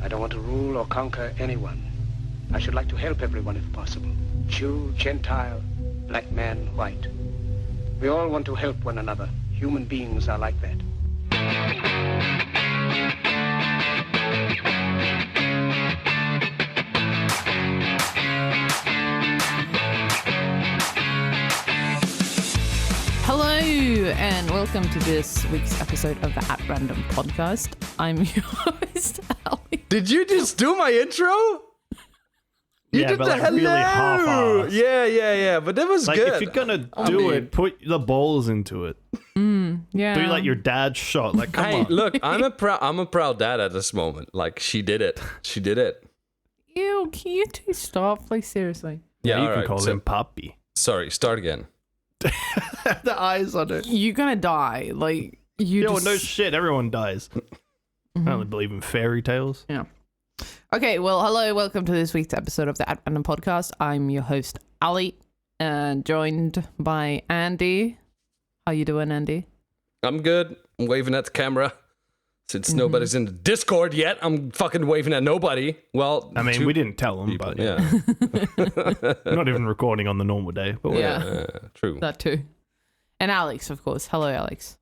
I don't want to rule or conquer anyone. I should like to help everyone if possible. Jew, Gentile, black man, white. We all want to help one another. Human beings are like that. Hello and welcome to this week's episode of the At Random podcast. I'm your host, Ali. Did you just do my intro? You did but the like hello. really half-assed. Yeah. But that was Like, good. if you're gonna do it, put the balls into it. Yeah. Do like your dad's shot. Like, come Hey, on. look, I'm a proud dad at this moment. Like, she did it. Ew, can you two stop? Like, seriously. Yeah, you all can right, call so- him Papi. Sorry, start again. The eyes on it. You're gonna die. Like, you Yo, just... no shit. Everyone dies. I only believe in fairy tales. Yeah. Okay, well, hello, welcome to this week's episode of the At Random podcast. I'm your host, Ali, and joined by Andy. How you doing, Andy? I'm good. I'm waving at the camera. Since nobody's in the Discord yet, I'm fucking waving at nobody. Well, I mean, two we didn't tell them, people, but yeah. we're not even recording on the normal day. But Yeah. True. That too. And Alex, of course. Hello, Alex.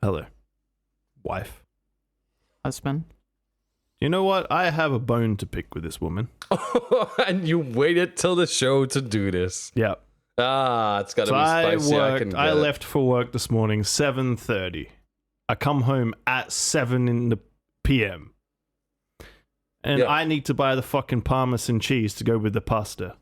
Hello, wife. Husband. You know what? I have a bone to pick with this woman. And you waited till the show to do this. Yeah. It's gotta So be spicy. I left for work this morning 7:30. I come home at 7 in the p.m. And Yeah. I need to buy the fucking parmesan cheese to go with the pasta.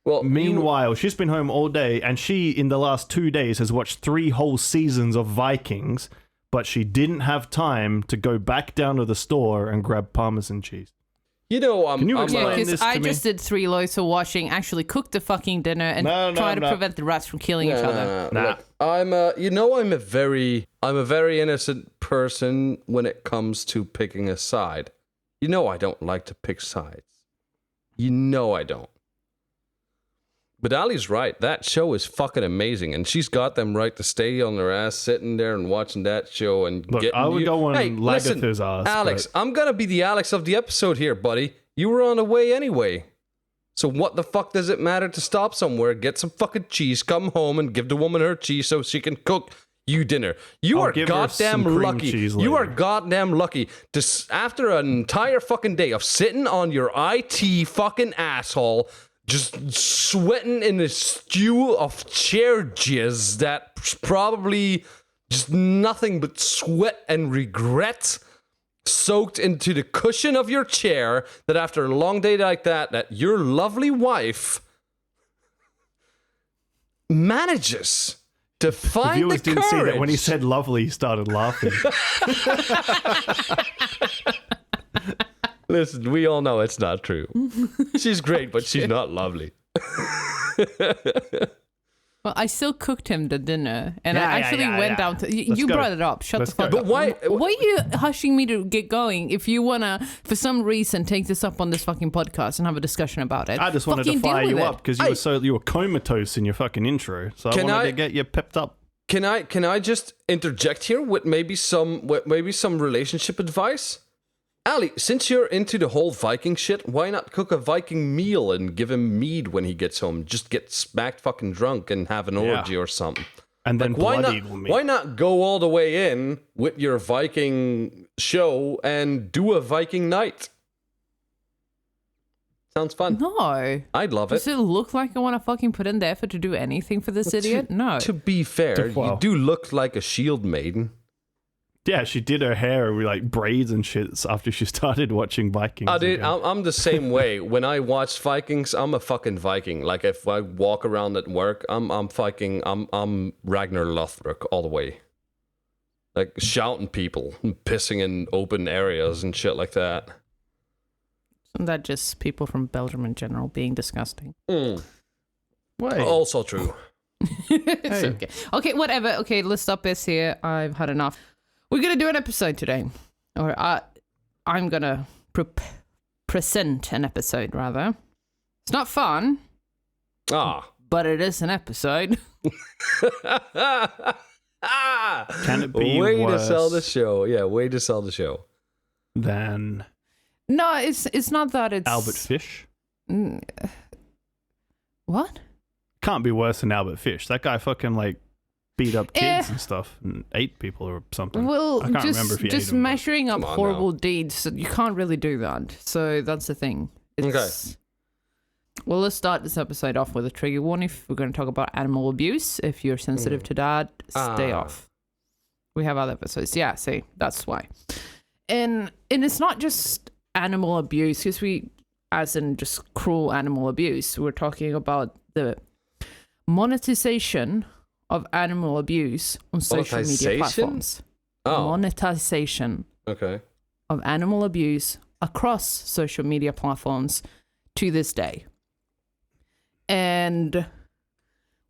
Well, Meanwhile, she's been home all day, and she, in the last 2 days, has watched 3 whole seasons of Vikings, but she didn't have time to go back down to the store and grab parmesan cheese. Can you Yeah, explain because this to I me? just did 3 loads of washing, actually cooked the fucking dinner, and try to prevent the rats from killing each other. Nah. Look, I'm a very innocent person when it comes to picking a side. You know I don't like to pick sides. You know I don't. But Ali's right. That show is fucking amazing, and she's got them right to stay on their ass, sitting there and watching that show and Look, getting I would go on listen, Lagatha's ass. Alex, but I'm gonna be the Alex of the episode here, buddy. You were on the way anyway. So what the fuck does it matter to stop somewhere, get some fucking cheese, come home and give the woman her cheese so she can cook you dinner? You I'll are give her goddamn some cream lucky. cheese You are later. goddamn lucky to after an entire fucking day of sitting on your IT fucking asshole, just sweating in a stew of chair jizz that's probably just nothing but sweat and regret soaked into the cushion of your chair, that after a long day like that your lovely wife manages to the find viewers the didn't see courage. that when he said lovely, he started laughing. Listen, we all know it's not true. She's great, but she's not lovely. Well, I still cooked him the dinner, and I Yeah, actually yeah, went yeah. down to... Let's You go. brought it up. Shut Let's the fuck go. up. But why- Why are you hushing me to get going if you want to, for some reason, take this up on this fucking podcast and have a discussion about it? I just wanted Fucking to fire deal you with up it. because you were comatose in your fucking intro, so I Can wanted I- to get you pepped up. Can I just interject here with maybe some relationship advice? Ali, since you're into the whole Viking shit, why not cook a Viking meal and give him mead when he gets home? Just get smacked fucking drunk and have an orgy or something. And then Why bloodied not? with me. Why not go all the way in with your Viking show and do a Viking night? Sounds fun. No. I'd love Does it. it look like I want to fucking put in the effort to do anything for this idiot? No. To be fair, Wow. you do look like a shield maiden. Yeah, she did her hair with like braids and shit after she started watching Vikings. I did. again. I'm the same way. When I watch Vikings, I'm a fucking Viking. Like if I walk around at work, I'm Viking. I'm Ragnar Lothbrok all the way. Like shouting people, and pissing in open areas and shit like that. Isn't that just people from Belgium in general being disgusting? Wait. Also true. It's okay. Okay, whatever. Okay, let's stop this here. I've had enough. We're going to do an episode today. Or I'm going to present an episode, rather. It's not fun, but it is an episode. Can it be way worse to sell the show? Yeah, way to sell the show. than No, it's not that. It's Albert Fish? What? Can't be worse than Albert Fish. That guy fucking like beat up kids and stuff and ate people or something. Well, I can't remember if he just ate them, measuring up Come on horrible deeds, you can't really do that. So that's the thing. Okay. Well, let's start this episode off with a trigger warning. If we're going to talk about animal abuse, if you're sensitive to that, stay off. We have other episodes. Yeah, see, that's why. And it's not just animal abuse, because as in just cruel animal abuse, we're talking about the monetization of animal abuse on social media platforms. Monetization of animal abuse across social media platforms to this day. And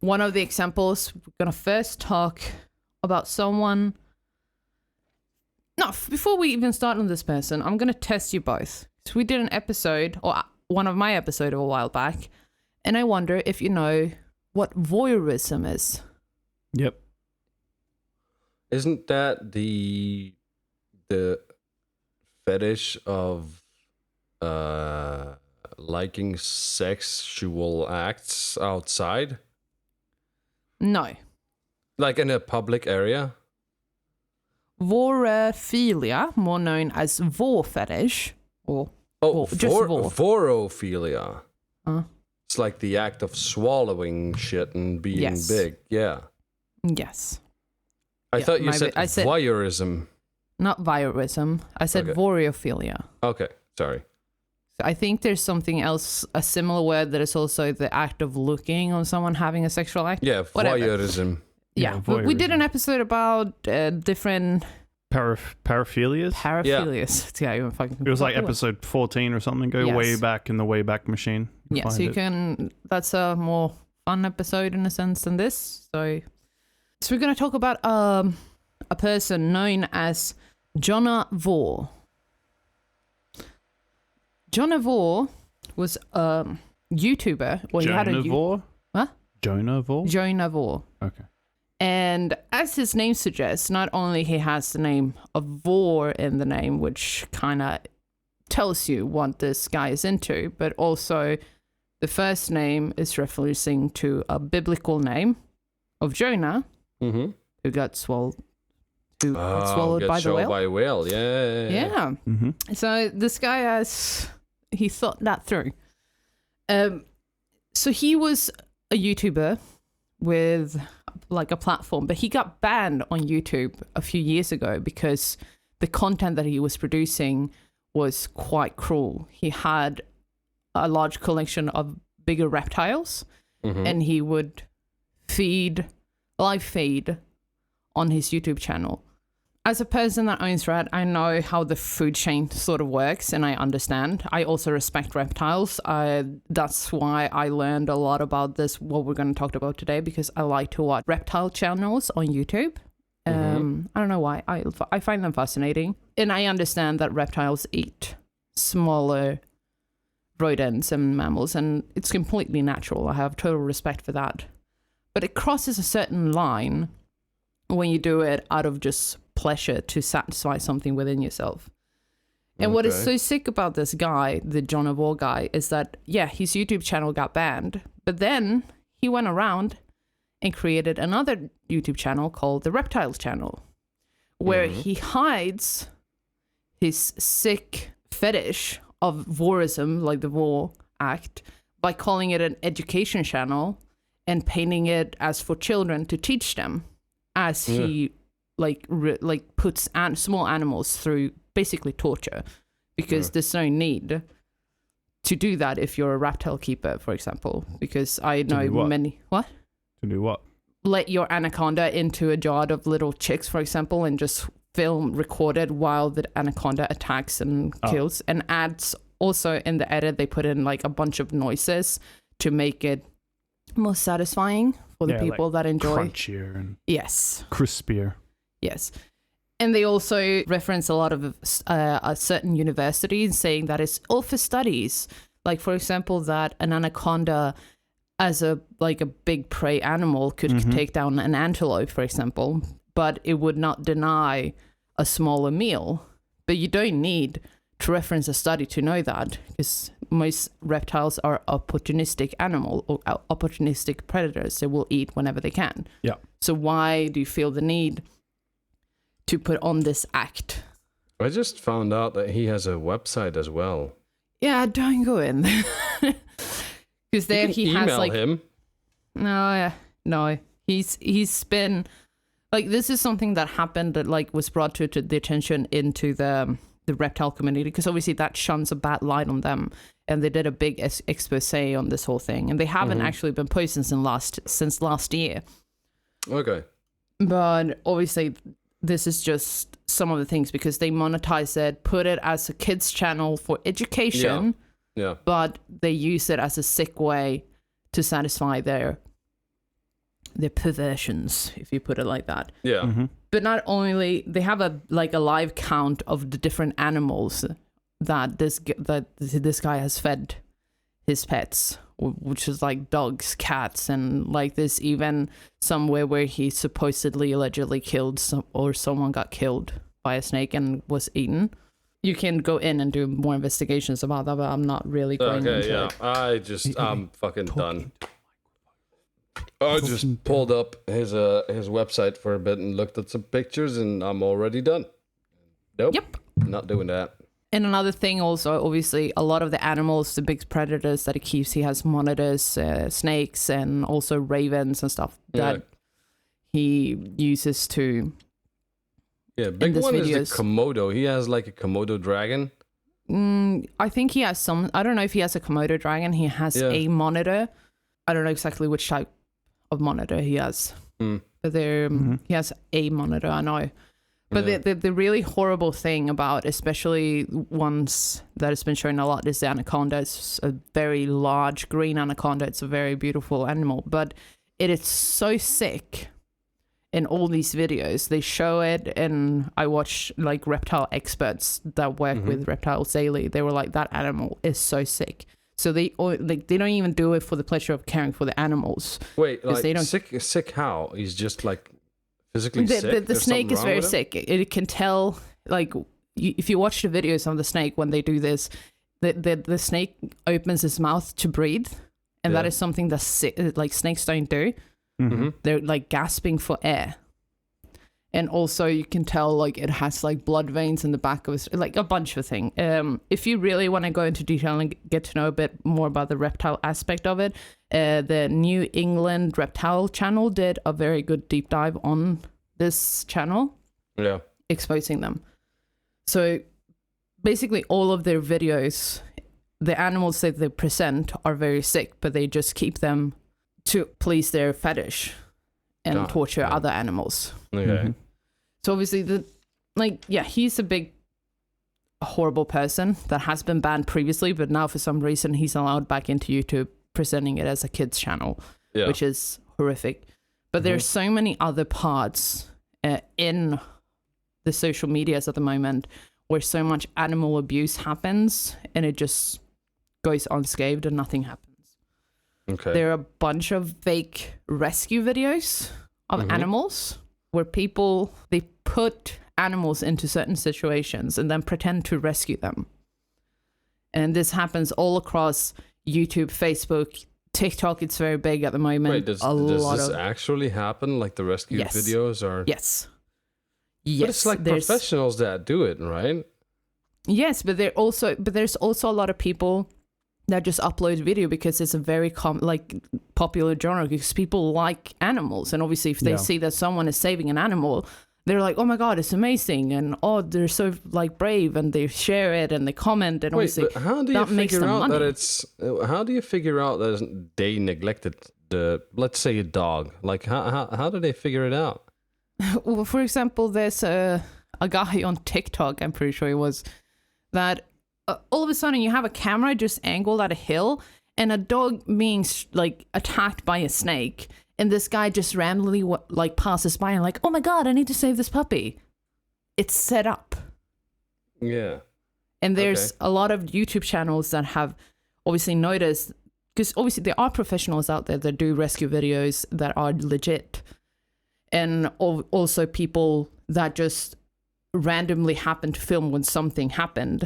one of the examples, we're going to first talk about someone. No, before we even start on this person, I'm going to test you both. So we did an episode, or one of my episodes a while back, and I wonder if you know what voyeurism is. Yep. Isn't that the fetish of liking sexual acts outside? No. Like in a public area? Vorophilia, more known as vor fetish, or just vor. Vorophilia. It's like the act of swallowing shit and being big. Yeah. Yes. I thought you said voyeurism. Not voyeurism. I said vorophilia. Okay, sorry. I think there's something else, a similar word that is also the act of looking on someone having a sexual act. Yeah, voyeurism. Yeah, but we did an episode about different paraphilias. Paraphilias. Yeah, even fucking. It was like episode 14 or something. Go way back in the Wayback Machine. Yeah, so you can. That's a more fun episode in a sense than this. So we're gonna talk about a person known as Jonah Vore. Jonah Vore was a YouTuber. Well, Jonah Vore? What? Jonah Vore? Jonah Vore. Okay. And as his name suggests, not only he has the name of Vore in the name, which kind of tells you what this guy is into, but also the first name is referencing to a biblical name of Jonah, who got swallowed. Swallowed by the whale. By a whale, yeah. Mm-hmm. So this guy he thought that through. So he was a YouTuber with like a platform, but he got banned on YouTube a few years ago because the content that he was producing was quite cruel. He had a large collection of bigger reptiles, and he would live feed on his YouTube channel. As a person that owns rat, I know how the food chain sort of works, and I understand. I also respect reptiles. That's why I learned a lot about this, what we're going to talk about today, because I like to watch reptile channels on YouTube. I don't know why. I find them fascinating. And I understand that reptiles eat smaller rodents and mammals, and it's completely natural. I have total respect for that. But it crosses a certain line when you do it out of just pleasure to satisfy something within yourself. And what is so sick about this guy, the Jonah Vore guy, is that, his YouTube channel got banned, but then he went around and created another YouTube channel called the Reptiles Channel, where he hides his sick fetish of voyeurism, like the Vore Act, by calling it an education channel and painting it as for children to teach them, as he puts small animals through basically torture, because there's no need to do that if you're a reptile keeper, for example. Because I know many to do what? Let your anaconda into a jar of little chicks, for example, and just record it while the anaconda attacks and kills. And adds also in the edit, they put in like a bunch of noises to make it more satisfying for the people that enjoy. Crunchier and crispier. Yes. And they also reference a lot of a certain university saying that it's all for studies. Like, for example, that an anaconda as a big prey animal could take down an antelope, for example, but it would not deny a smaller meal. But you don't need to reference a study to know that, because most reptiles are opportunistic animal or opportunistic predators. They will eat whenever they can. Yeah. So why do you feel the need to put on this act? I just found out that he has a website as well. Yeah, don't go in. Because there he has email like him. No. He's been like, this is something that happened that like was brought to the attention into the reptile community, because obviously that shines a bad light on them, and they did a big expose on this whole thing, and they haven't actually been posting since last year. Okay. But obviously this is just some of the things, because they monetize it, put it as a kids channel for education. Yeah. But they use it as a sick way to satisfy their perversions, if you put it like that. Yeah. Mm-hmm. But not only, they have a live count of the different animals that this guy has fed his pets, which is like dogs, cats, and like there's even somewhere where he supposedly allegedly killed someone got killed by a snake and was eaten. You can go in and do more investigations about that, but I'm not really going into it. I'm fucking done. I just pulled up his website for a bit and looked at some pictures, and I'm already done. Nope. Yep. Not doing that. And another thing also, obviously, a lot of the animals, the big predators that he keeps, he has monitors, snakes, and also ravens and stuff that he uses to... Yeah, big one is the Komodo. He has like a Komodo dragon. I think he has some... I don't know if he has a Komodo dragon. He has a monitor. I don't know exactly which type of monitor he has. But he has a monitor, I know. But the really horrible thing about, especially ones that has been shown a lot, is the anaconda. It's a very large green anaconda. It's a very beautiful animal, but it is so sick. In all these videos, they show it, and I watch like reptile experts that work with reptiles daily. They were like, that animal is so sick. So they don't even do it for the pleasure of caring for the animals. Wait, like they don't... sick how? He's just like physically sick? The snake is very sick. It can tell, like, if you watch the videos of the snake when they do this, the snake opens its mouth to breathe, and that is something that snakes don't do. They're like gasping for air. And also you can tell like it has like blood veins in the back of it, like a bunch of things. If you really want to go into detail and get to know a bit more about the reptile aspect of it, the New England Reptile channel did a very good deep dive on this channel, exposing them. So basically all of their videos, the animals that they present are very sick, but they just keep them to please their fetish and torture other animals. Okay. So obviously, he's a big, horrible person that has been banned previously, but now for some reason he's allowed back into YouTube, presenting it as a kids channel, which is horrific. But there's so many other parts in the social medias at the moment where so much animal abuse happens, and it just goes unscathed and nothing happens. Okay. There are a bunch of fake rescue videos of animals where they put animals into certain situations and then pretend to rescue them. And this happens all across YouTube, Facebook, TikTok. It's very big at the moment. Wait, does this actually happen? Like the rescue videos are? Yes. But it's like professionals that do it, right? Yes, but there's also a lot of people that just upload video because it's a very popular genre, because people like animals, and obviously if they see that someone is saving an animal, they're like, oh my god, it's amazing, and oh, they're so like brave, and they share it and they comment, and obviously how do you that makes them money. How do you figure out that they neglected let's say a dog? Like how do they figure it out? Well, for example, there's a guy on TikTok, I'm pretty sure he was, that all of a sudden you have a camera just angled at a hill and a dog being like attacked by a snake, and this guy just randomly like passes by and like, oh my god, I need to save this puppy. It's set up. Yeah. And there's a lot of YouTube channels that have obviously noticed, because obviously there are professionals out there that do rescue videos that are legit, and also people that just randomly happened to film when something happened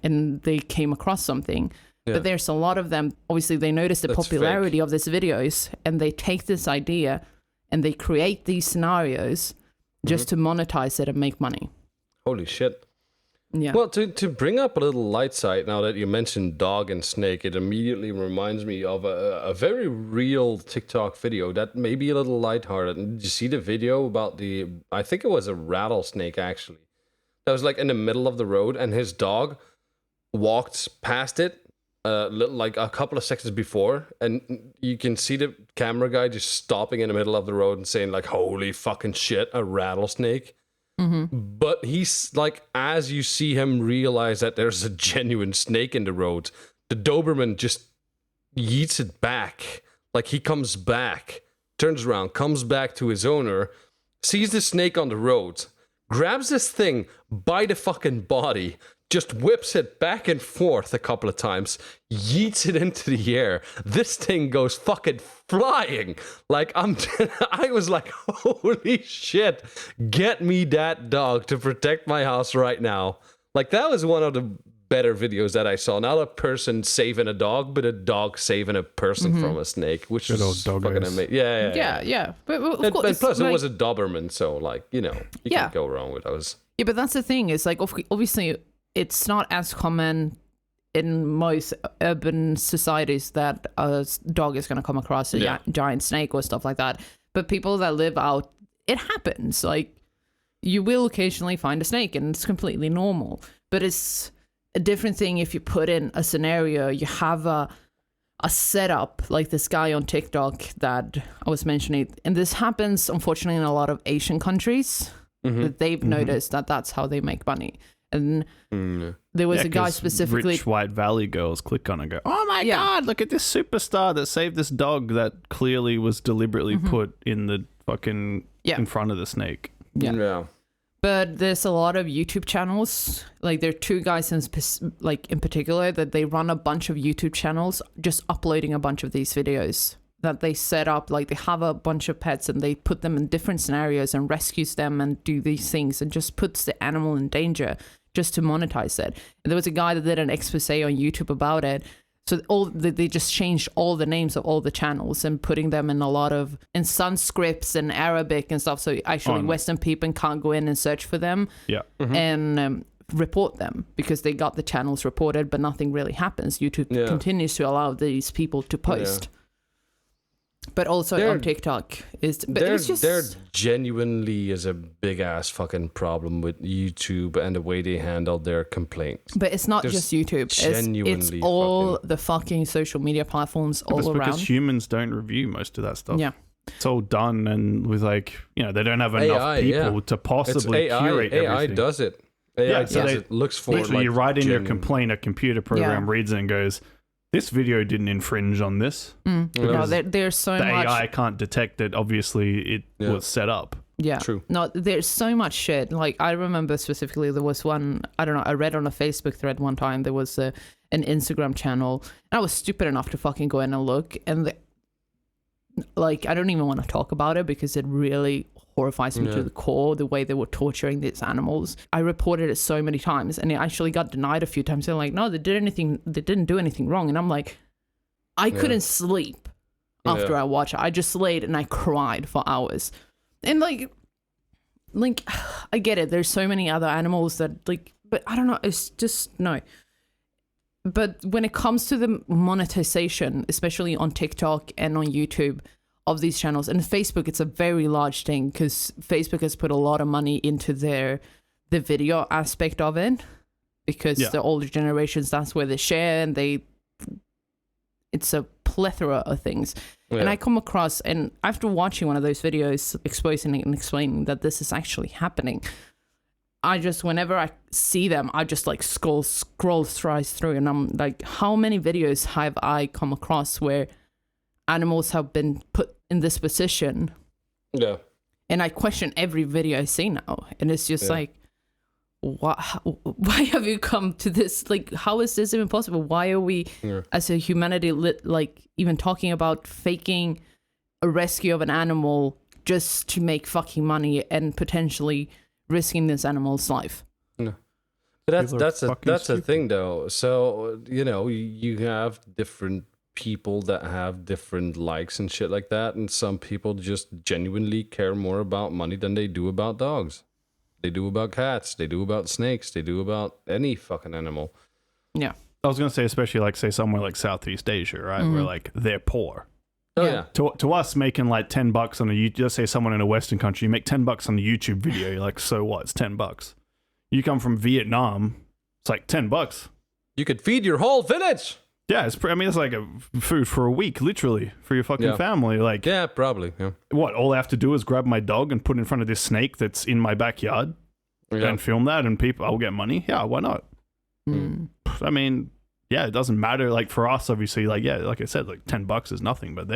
and they came across something. But there's a lot of them, obviously they notice the popularity of these videos and they take this idea and they create these scenarios just to monetize it and make money. Holy shit. Yeah. Well, to bring up a little light side, now that you mentioned dog and snake, it immediately reminds me of a very real TikTok video that may be a little lighthearted. Did you see the video about I think it was a rattlesnake actually, that was like in the middle of the road and his dog walked past it like a couple of seconds before, and you can see the camera guy just stopping in the middle of the road and saying like, holy fucking shit, a rattlesnake. But he's like, as you see him realize that there's a genuine snake in the road, the Doberman just yeets it back. Like he comes back, turns around, comes back to his owner, sees the snake on the road, grabs this thing by the fucking body, just whips it back and forth a couple of times, yeets it into the air. This thing goes fucking flying. Like I was like, holy shit, get me that dog to protect my house right now. Like that was one of the better videos that I saw. Not a person saving a dog, but a dog saving a person from a snake, which was fucking amazing. Yeah. But of course, and plus, it was a Doberman, so like, you can't go wrong with those. Yeah, but that's the thing. Is like obviously it's not as common in most urban societies that a dog is going to come across a giant snake or stuff like that. But people that live out, it happens. Like you will occasionally find a snake, and it's completely normal. But it's a different thing if you put in a scenario, you have a setup like this guy on TikTok that I was mentioning. And this happens, unfortunately, in a lot of Asian countries that they've noticed that that's how they make money. And there was a guy specifically... Rich white valley girls click on and go, oh my God, look at this superstar that saved this dog that clearly was deliberately put in the fucking... in front of the snake. Yeah. But there's a lot of YouTube channels, like there are two guys in particular that they run a bunch of YouTube channels just uploading a bunch of these videos that they set up. Like they have a bunch of pets and they put them in different scenarios and rescues them and do these things and just puts the animal in danger just to monetize it. And there was a guy that did an expose on YouTube about it. So they just changed all the names of all the channels and putting them in Sanskrit and Arabic and stuff. So actually Western people can't go in and search for them and report them because they got the channels reported, but nothing really happens. YouTube continues to allow these people to post. But also on TikTok there genuinely is a big ass fucking problem with YouTube and the way they handle their complaints. But it's not just YouTube. It's all the fucking social media platforms all around. Because humans don't review most of that stuff. Yeah. It's all done and with like, they don't have enough people to possibly curate everything. AI does it. AI does it. Looks for literally, you write in your complaint, a computer program reads it and goes, this video didn't infringe on this. No, there's so much... The AI can't detect it. Obviously, it was set up. Yeah. True. No, there's so much shit. Like, I remember specifically there was one, I don't know, I read on a Facebook thread one time, there was an Instagram channel, and I was stupid enough to fucking go in and look, and I don't even want to talk about it because it really horrifies me to the core, the way they were torturing these animals. I reported it so many times and it actually got denied a few times. They're like, no, they didn't do anything wrong. And I'm like, I couldn't sleep after I watched it. I just laid and I cried for hours. And like I get it, there's so many other animals that but I don't know, it's just no. But when it comes to the monetization, especially on TikTok and on YouTube of these channels, and Facebook, it's a very large thing because Facebook has put a lot of money into the video aspect of it because the older generations, that's where they share and it's a plethora of things. Yeah. And I come across, and after watching one of those videos exposing and explaining that this is actually happening, whenever I see them, I just like scroll through and I'm like, how many videos have I come across where animals have been put in this position? Yeah. And I question every video I see now. And it's just like, why have you come to this? Like, how is this even possible? Why are we, as a humanity, even talking about faking a rescue of an animal just to make fucking money and potentially risking this animal's life. No. But that's a stupid. thing though. So, you have different people that have different likes and shit like that, and some people just genuinely care more about money than they do about dogs. They do about cats, they do about snakes, they do about any fucking animal. Yeah. I was going to say, especially like say somewhere like Southeast Asia, right? Where like they're poor. Oh Yeah. yeah. To us, making like $10 on a just say someone in a Western country, you make $10 on a YouTube video. You're like, so what? It's $10. You come from Vietnam, it's like $10. You could feed your whole village. Yeah, it's like a food for a week, literally, for your fucking family. Like, Yeah, probably. Yeah. what? All I have to do is grab my dog and put it in front of this snake that's in my backyard and film that, and I'll get money. Yeah, why not? I mean, yeah, it doesn't matter. Like for us, obviously, like I said, like $10 is nothing, but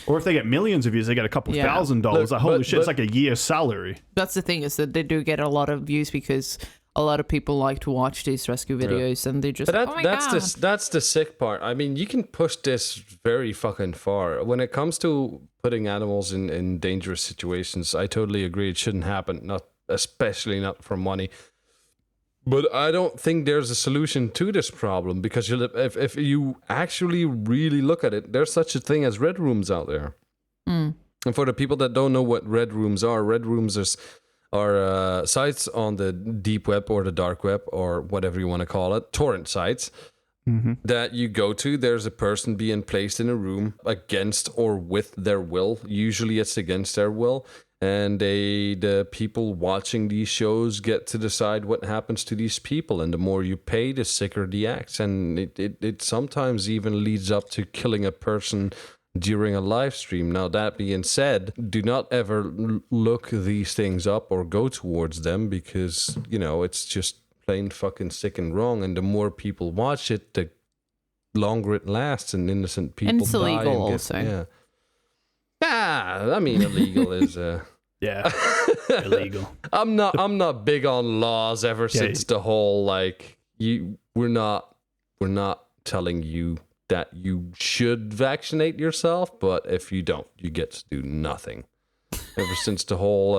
or if they get millions of views, they get a couple $1,000. Look, like, holy shit, it's like a year's salary. That's the thing, is that they do get a lot of views because a lot of people like to watch these rescue videos, and they just, But oh my God. that's the sick part. I mean, you can push this very fucking far. When it comes to putting animals in dangerous situations, I totally agree. It shouldn't happen, especially not for money. But I don't think there's a solution to this problem, because if you actually really look at it, there's such a thing as red rooms out there. And for the people that don't know what red rooms are sites on the deep web or the dark web or whatever you want to call it, torrent sites that you go to. There's a person being placed in a room against or with their will. Usually it's against their will. And the people watching these shows get to decide what happens to these people. And the more you pay, the sicker the acts. And it sometimes even leads up to killing a person during a live stream. Now, that being said, do not ever look these things up or go towards them, because, it's just plain fucking sick and wrong. And the more people watch it, the longer it lasts, and innocent people And it's die. illegal also. I mean, illegal is Yeah, illegal. I'm not big on laws ever since the whole we're not telling you that you should vaccinate yourself, but if you don't, you get to do nothing. Ever since the whole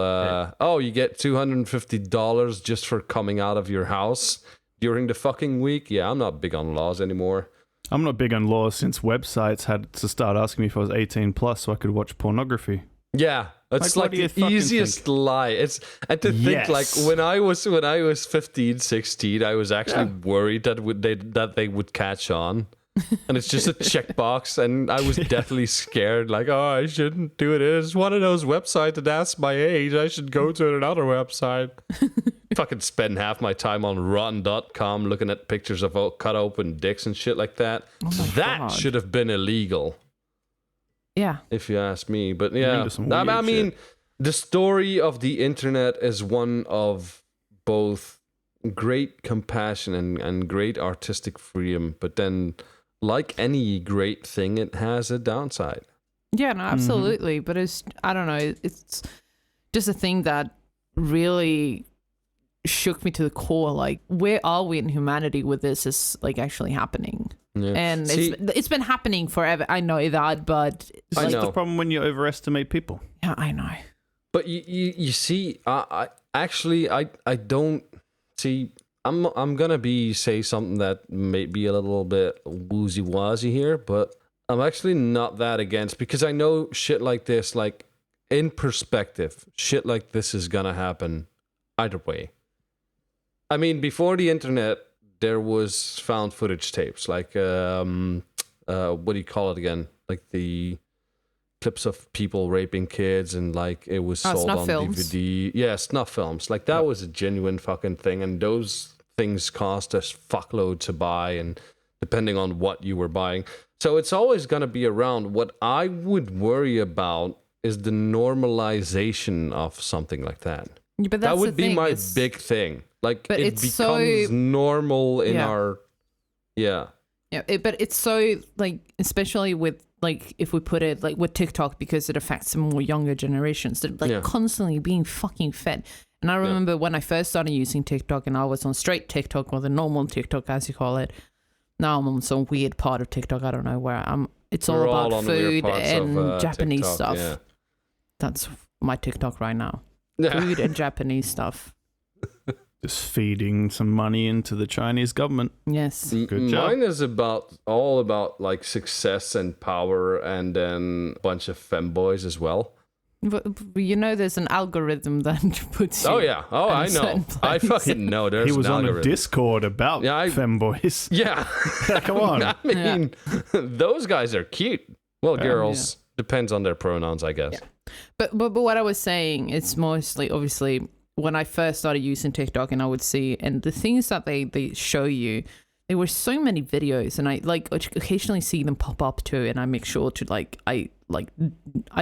you get $250 just for coming out of your house during the fucking week. Yeah, I'm not big on laws anymore. I'm not big on laws since websites had to start asking me if I was 18 plus so I could watch pornography. Yeah, it's Like, what like do you the fucking easiest think? lie. It's and to think like when I was 15, 16, I was actually worried that they would catch on. And it's just a checkbox, and I was deathly scared, like, oh, I shouldn't do it. It's one of those websites that asks my age. I should go to another website. Fucking spend half my time on rotten.com looking at pictures of cut open dicks and shit like that. That God. should have been illegal, Yeah. if you ask me. But yeah, into some I weird mean, the story of the internet is one of both great compassion and great artistic freedom, but then, like any great thing, it has a downside. Yeah, no, absolutely. But I don't know, it's just a thing that really shook me to the core. Like, where are we in humanity with this is like actually happening? Yeah. And See, it's been happening forever. I know that, but It's I just know. the problem when you overestimate people. yeah, I know. but you see, I don't see. I'm gonna say something that may be a little bit woozy wazy here, but I'm actually not that against, because I know shit like this, like in perspective, shit like this is gonna happen either way. I mean, before the internet, there was found footage tapes, like what do you call it again? Like the clips of people raping kids, and like it was sold snuff on films. DVD. Yeah, snuff films. Like that was a genuine fucking thing, and those things cost us fuckload to buy, and depending on what you were buying. So it's always gonna be around. What I would worry about is the normalization of something like that. Yeah, but that's That would the be thing, my it's- big thing. Like But it it's becomes so- normal in Yeah. our Yeah, but it's so, like, especially with, like, if we put it like with TikTok, because it affects the more younger generations, they're like constantly being fucking fed. And I remember when I first started using TikTok, and I was on straight TikTok, or the normal TikTok as you call it. Now I'm on some weird part of TikTok. I don't know where I'm. It's all We're about on weird food parts and of, Japanese TikTok, stuff. yeah. That's my TikTok right now. food and Japanese stuff. Just feeding some money into the Chinese government. Yes. Good job. Mine is all about like success and power, and then a bunch of femboys as well. But you know, there's an algorithm that puts you. Oh yeah. Oh, in a I know. certain I place. fucking know. There's He was an on a algorithm. Discord about femboys. Yeah. Come on. I mean, those guys are cute. Well, girls. Yeah. Depends on their pronouns, I guess. Yeah. But what I was saying, it's mostly, obviously, when I first started using TikTok and I would see, and the things that they show you, there were so many videos, and I like occasionally see them pop up too, and I make sure to I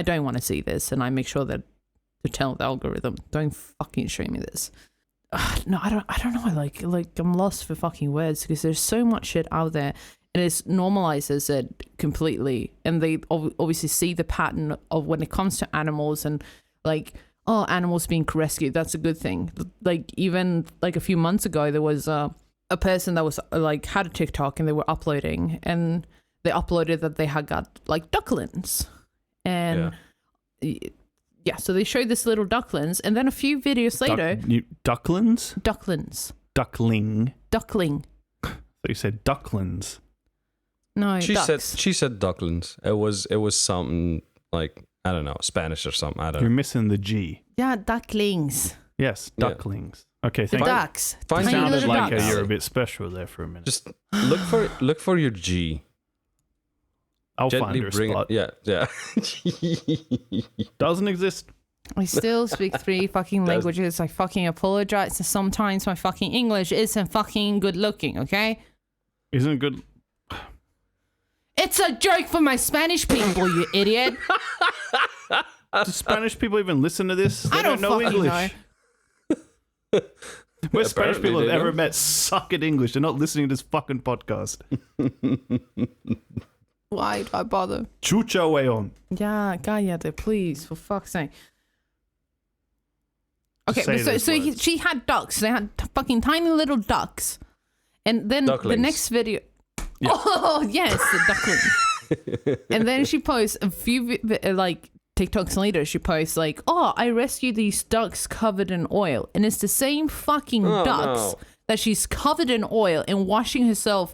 don't want to see this, and I make sure that to tell the algorithm, don't fucking show me this. No, I don't know. Like I'm lost for fucking words, because there's so much shit out there, and it normalizes it completely, and they obviously see the pattern of when it comes to animals, and like, oh, animals being rescued, that's a good thing. Like even like a few months ago, there was a person that was like had a TikTok, and they were uploading, and they uploaded that they had got like ducklings, and yeah, so they showed this little ducklings, and then a few videos later, Ducklings? ducklings, Duckling. duckling. So you said ducklings. No, She ducks. said ducklings. It was something like, I don't know, Spanish or something. I don't You're know. missing the G. Yeah, ducklings. Yes, Yeah. ducklings. Okay, The thank you. ducks. Find Tiny sounded little Sounded like ducks. you're a bit special there for a minute. Just look for your G. I'll Gently find her bring spot. it. Yeah. Doesn't exist. I still speak 3 fucking languages. I fucking apologize. Sometimes my fucking English isn't fucking good looking, okay? Isn't good. It's a joke for my Spanish people, you idiot. Do Spanish people even listen to this? They I don't know fucking English. know. Where Spanish Apparently people they have ever don't. met suck at English. They're not listening to this fucking podcast. Why do I bother? Chucha weon. Yeah, cállate, please, for fuck's sake. Okay, Say but those words. she had ducks. They had fucking tiny little ducks. And then Ducklings. the next video... Oh, yes, the ducklings. And then she posts a few, like, TikToks later, she posts, like, oh, I rescued these ducks covered in oil. And it's the same fucking ducks that she's covered in oil and washing herself,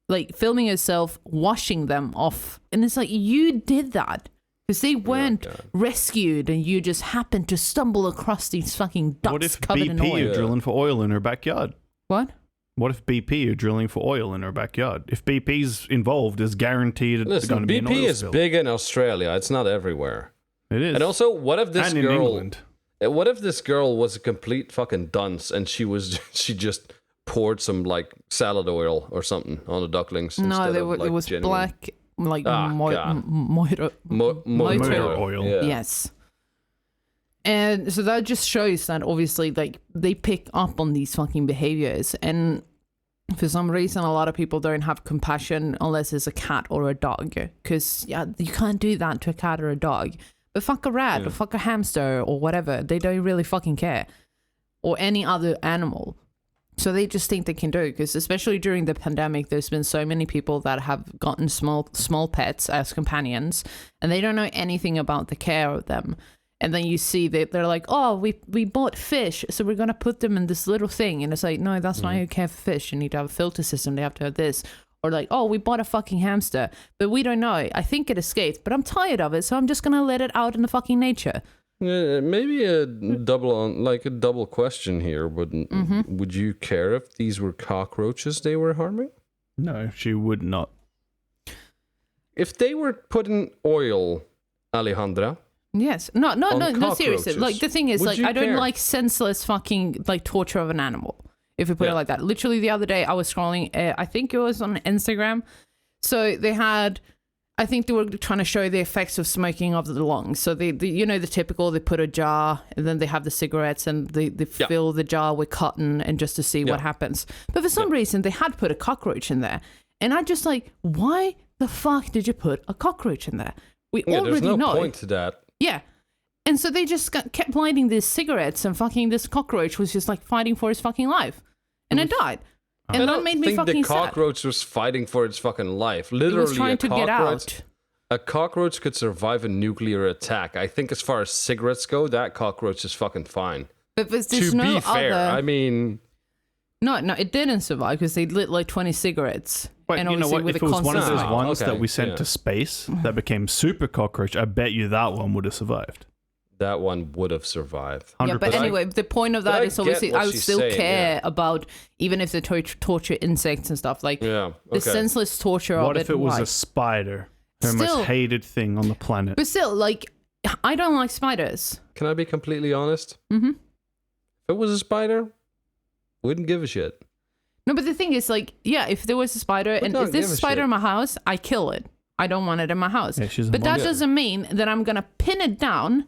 like, filming herself washing them off. And it's like, you did that. Because they weren't rescued, and you just happened to stumble across these fucking ducks What if covered in BP oil. are drilling for oil in her backyard? What? What if BP are drilling for oil in her backyard? If BP's involved, it's guaranteed it's going Listen, to be an BP oil is spill. big in Australia. It's not everywhere. It is. And also, what if this and in girl? England. What if this girl was a complete fucking dunce, and she just poured some like salad oil or something on the ducklings? No, instead they of, were, like, it was genuine- black, like God. motor Motor oil. Yeah. Yes. And so that just shows that obviously, like, they pick up on these fucking behaviors, and for some reason a lot of people don't have compassion unless it's a cat or a dog, because you can't do that to a cat or a dog. But fuck a rat or fuck a hamster or whatever, they don't really fucking care, or any other animal. So they just think they can do it, because especially during the pandemic, there's been so many people that have gotten small pets as companions, and they don't know anything about the care of them. And then you see that they're like, oh, we bought fish, so we're going to put them in this little thing. And it's like, no, that's not how you care for fish. You need to have a filter system. They have to have this. Or like, oh, we bought a fucking hamster, but we don't know. I think it escaped, but I'm tired of it, so I'm just going to let it out in the fucking nature. Maybe a double question here. Would you care if these were cockroaches they were harming? No, she would not. If they were putting oil, Alejandra. Yes. No, seriously. cockroaches, Like, the thing is, would like, you I don't care? like senseless fucking, like, torture of an animal, if you put it like that. Literally the other day, I was scrolling, I think it was on Instagram. So they had, I think they were trying to show the effects of smoking of the lungs. So they you know, the typical, they put a jar, and then they have the cigarettes, and they fill the jar with cotton, and just to see what happens. But for some reason, they had put a cockroach in there. And I just like, why the fuck did you put a cockroach in there? We already There's no know. point to that. Yeah. And so they just kept lighting these cigarettes, and fucking this cockroach was just like fighting for his fucking life. And it died. And I that don't made me think fucking the cockroach was fighting for its fucking life. sad. It Literally, was trying to get out. A cockroach could survive a nuclear attack. I think as far as cigarettes go, that cockroach is fucking fine. But there's To no be fair, other... I mean... No, it didn't survive because they lit like 20 cigarettes. But and you know obviously what? with If a it was one of constant those smell. ones Okay, that we sent yeah. to space that became super cockroach, I bet you that one would have survived. That one would have survived. Yeah, but 100%. anyway, the point of But that I is get obviously what I would she's still saying, care yeah. about even if they torture insects and stuff like Yeah, the okay. senseless torture What of if it was why? a spider? Her Still- most hated thing on the planet. But still, like I don't like spiders. Can I be completely honest? Mm-hmm. If it was a spider, wouldn't give a shit. No, but the thing is, like, yeah, if there was a spider and not if there's give a a spider shit. in my house, I kill it. I don't want it in my house. Yeah, she's a But that monster. doesn't mean that I'm gonna pin it down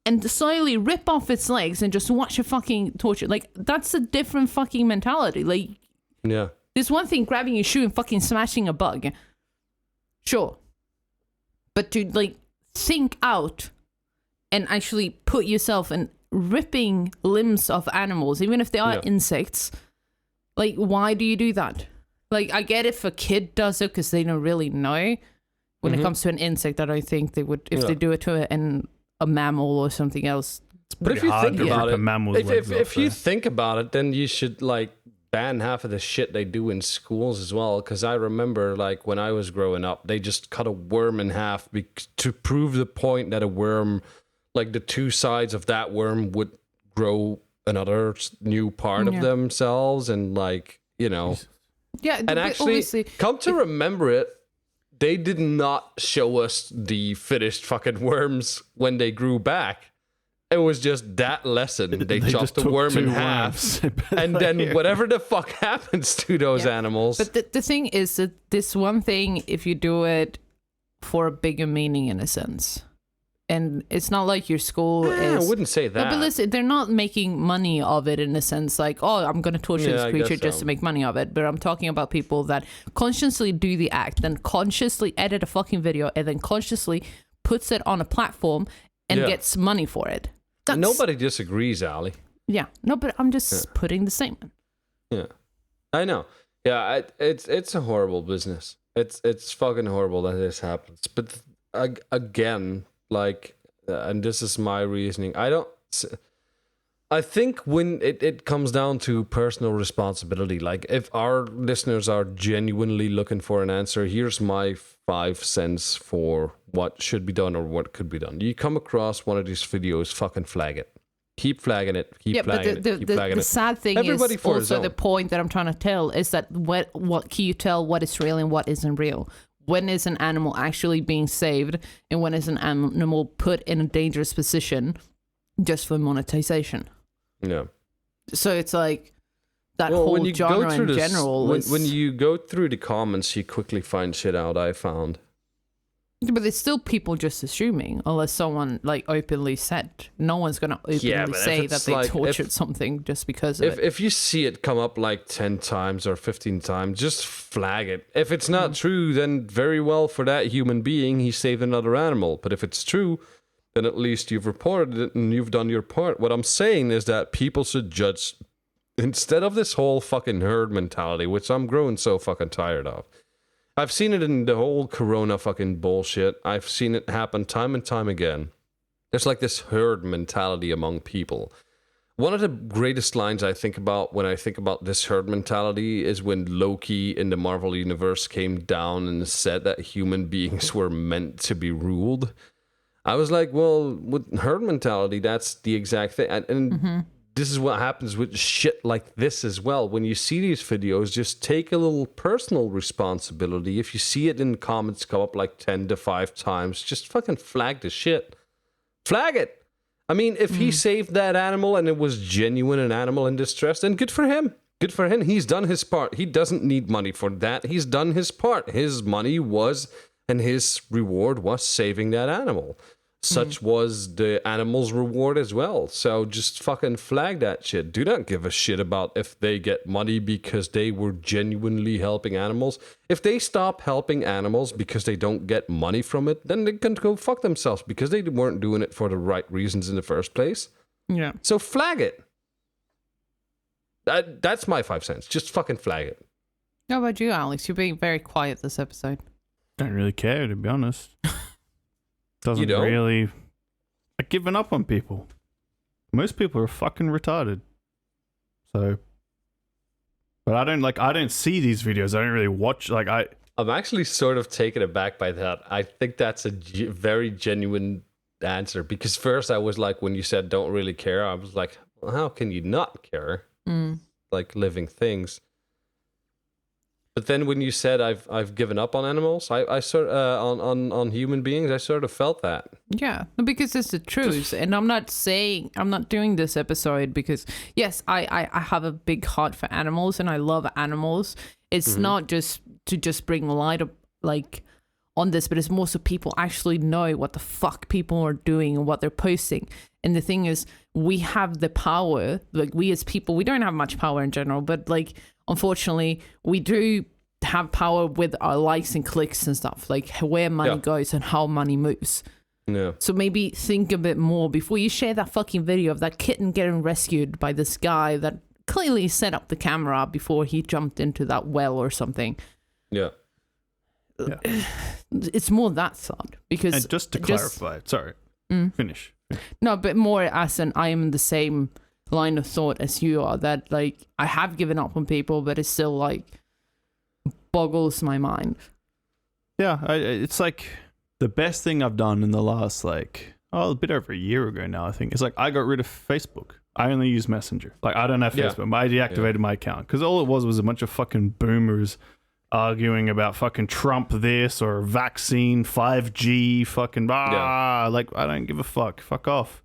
and slowly rip off its legs and just watch it fucking torture. Like, that's a different fucking mentality. Like, Yeah. there's one thing grabbing your shoe and fucking smashing a bug. Sure. But to, like, think out and actually put yourself in ripping limbs of animals, even if they are Yeah. insects, like, why do you do that? Like, I get if a kid does it because they don't really know. When it comes to an insect, I don't think they would, if Yeah. they do it to a mammal or something else. But if Pretty you hard think to about rip a it, mammal's if legs off, you though. think about it, then you should like ban half of the shit they do in schools as well. Because I remember, like when I was growing up, they just cut a worm in half to prove the point that a worm, like the two sides of that worm, would grow another new part of Yeah. themselves, and like you know, Yeah, and but actually, obviously, come to remember it. They did not show us the finished fucking worms when they grew back. It was just that lesson. They just chopped the took worm in 2 half. worms. And then whatever the fuck happens to those Yeah. animals. But the thing is that this one thing, if you do it for a bigger meaning in a sense, and it's not like your school I is. wouldn't say No, that. but listen, they're not making money of it in a sense like, oh, I'm going to torture Yeah, this I creature guess just so. to make money of it. But I'm talking about people that consciously do the act, then consciously edit a fucking video, and then consciously puts it on a platform and Yeah. gets money for it. That's, Nobody disagrees, Ali. Yeah. No, but I'm just putting the statement. Yeah, I know. Yeah, it's a horrible business. It's fucking horrible that this happens. But again, like, and this is my reasoning. I think when it comes down to personal responsibility, like if our listeners are genuinely looking for an answer, here's my 5 cents for what should be done or what could be done. You come across one of these videos, fucking flag it. Keep flagging it. Keep flagging it. Keep flagging the it. sad thing Everybody is for his also the own. point that I'm trying to tell is that what can you tell what is real and what isn't real? When is an animal actually being saved and when is an animal put in a dangerous position just for monetization? Yeah. So it's like that Well, whole when you go genre through in this, general when, is... when you go through the comments, you quickly find shit out. I found. But there's still people just assuming, unless someone like openly said. No one's gonna openly but if say that it's they like- if- tortured something just because of it. If you see it come up like 10 times or 15 times, just flag it. If it's Mm. not true, then very well for that human being, he saved another animal. But if it's true, then at least you've reported it and you've done your part. What I'm saying is that people should judge instead of this whole fucking herd mentality, which I'm growing so fucking tired of. I've seen it in the whole corona fucking bullshit. I've seen it happen time and time again. There's like this herd mentality among people. One of the greatest lines I think about when I think about this herd mentality is when Loki in the Marvel Universe came down and said that human beings were meant to be ruled. I was like, well, with herd mentality, that's the exact thing. And this is what happens with shit like this as well. When you see these videos, just take a little personal responsibility. If you see it in the comments come up like 10 to 5 times, just fucking flag the shit. Flag it. I mean, if he saved that animal and it was genuine an animal in distress, then good for him. Good for him. He's done his part. He doesn't need money for that. He's done his part. His money was, and his reward was saving that animal. Such was the animal's reward as well. So just fucking flag that shit. Do not give a shit about if they get money because they were genuinely helping animals. If they stop helping animals because they don't get money from it, then they can go fuck themselves because they weren't doing it for the right reasons in the first place. Yeah. So flag it. That's my 5 cents. Just fucking flag it. How about you, Alex? You're being very quiet this episode. don't really care, to be honest. Doesn't You don't? really... Like, giving up on people. Most people are fucking retarded. So... But I don't see these videos. I don't really watch, I'm actually sort of taken aback by that. I think that's a very genuine answer, because first I was like, when you said don't really care, I was like, well, how can you not care? Like living things. But then when you said I've given up on animals, I sort on human beings, I sort of felt that. Yeah, because it's the truth. And I'm not doing this episode because, yes, I have a big heart for animals and I love animals. It's not just to bring light up, like, on this, but it's more so people actually know what the fuck people are doing and what they're posting. And the thing is, we have the power, like, we as people, we don't have much power in general, but, like, unfortunately, we do have power with our likes and clicks and stuff, like where money goes and how money moves. Yeah. So maybe think a bit more before you share that fucking video of that kitten getting rescued by this guy that clearly set up the camera before he jumped into that well or something. Yeah. It's more that side, because... And just to clarify, sorry, finish. No, but more as in I am in the same line of thought as you are, that, like, I have given up on people, but it's still, like, boggles my mind. Yeah, it's like the best thing I've done in the last, like, a bit over a year ago now, I think. It's like I got rid of Facebook. I only use Messenger. Like, I don't have Facebook, but I deactivated my account because all it was a bunch of fucking boomers arguing about fucking Trump this or vaccine, 5G, fucking like, I don't give a fuck. Fuck off.